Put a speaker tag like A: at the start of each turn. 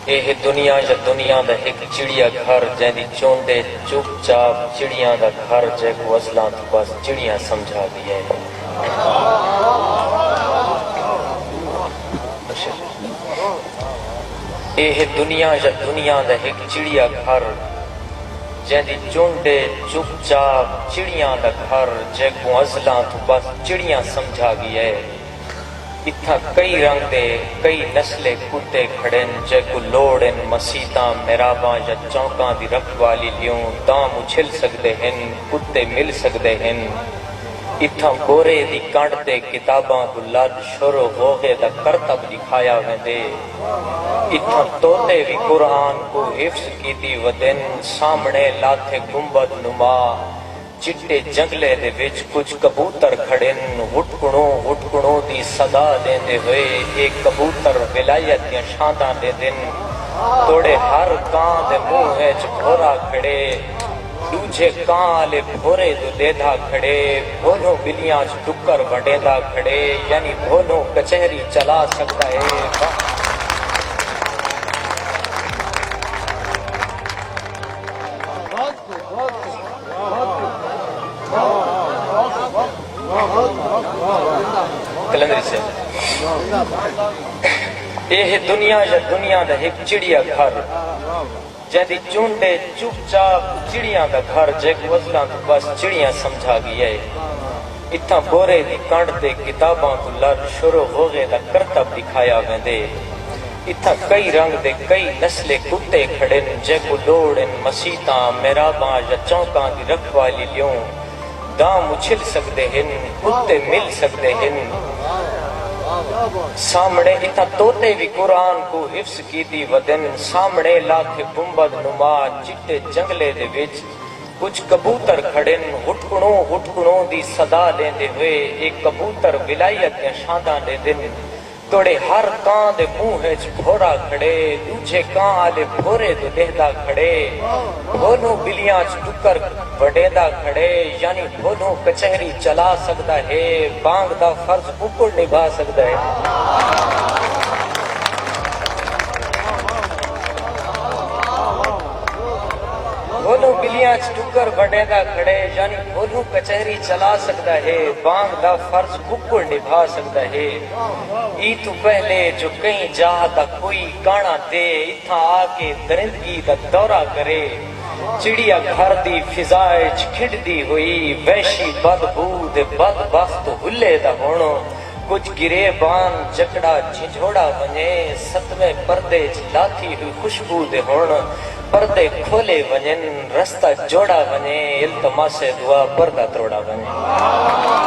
A: یہ دنیا یا دنیا دا ایک چڑیا گھر جیندی چوندے چپ چاپ چڑیاں دا گھر جے کو ازلاں تو بس چڑیاں سمجھا دیا ہے۔ یہ دنیا یا دنیا دا ایک چڑیا گھر جیندی چوندے چپ چاپ چڑیاں دا گھر جے کو ازلاں تو بس چڑیاں سمجھا گیا ہے۔ اتھا کئی رنگ دے کئی نسلے کتے کھڑن جے کو لوڑن مسیتاں میراباں یا چونکاں دی رکھوالی لیوں دام اچھل سکدے ہن کتے مل سکدے ہن۔ اتھا بورے دی کانڈ تے کتاباں کو لد شروع ہوگے دا کرتب دکھایا ویندے۔ اتھا توتے بھی قرآن کو حفظ کی دی ودن سامنے لاتھے گنبد نما چٹے جنگلے دے وچ کچھ کبوتر کھڑن ہٹکنوں دی صدا دیندے ہوئے ایک کبوتر ولایت دیاں شانداں دے دن توڑے ہر کان دے منہ وچ بھورا کھڑے دوجے کان والے بھورے دو لیدھا کھڑے بھونوں بلیاں چ ٹکر وڈیندا کھڑے یعنی بھونوں کچہری چلا سکتا ہے۔ کلندری سے یہ دنیا یا دنیا دا ایک چڑیا گھر جیندی چوندے چپ چاپ چڑیاں دا گھر جے کو ازلاں تو بس چڑیاں سمجھا گیا ہے۔ اتھا بورے دی کانڈ تے کتاباں کو لر شروع ہوگے دا کرتب دکھایا ویندے۔ اتھا کئی رنگ دے کئی نسلے کتے کھڑن جے کو لوڑن مسیتاں میراباں یا چونکاں دی رکھوالی لیوں دام اچھل سکدے ہن کتے مل سکدے ہن۔ سامنے اتھا توتے بھی قرآن کو حفظ کی دی ودن سامنے لاکھے گنبد نما چٹے جنگلے دے وچ کچھ کبوتر کھڑن ہٹکنوں دی صدا لیندے ہوئے ایک کبوتر ولایت دیاں شانداں دے دن توڑے ہر کان دے منہ وچ بھورا کھڑے دوجے کان والے بھورے دو دیہدا کھڑے بھونوں بلیاں چ ٹکر وڈیندا کھڑے یعنی بھونوں کچہری چلا سکدا ہے بانگ دا فرض ککڑ نبھا سکدا ہے۔ بھونوں بلیاں چ ٹکر وڈیندا کھڑے یعنی بھونوں کچہری چلا سکدا ہے بانگ دا فرض ککڑ نبھا سکدا ہے۔ ای تو پہلے جو کہیں جا تا کوئی کانا دے اتھا آ کے درندگی دا دورہ کرے چڑیا گھر دی فضائے کھڑ دی ہوئی وحشی بدبو دے بدبخت ہلے دا ہونو کچھ گرے بان جکڑا جھنجھوڑا ونجے ستویں پردے لاتی ہوئی خوشبو دے ہون پردے کھولے ونجن رستہ جوڑا ونجے التماس دعا پردہ توڑا ونجے۔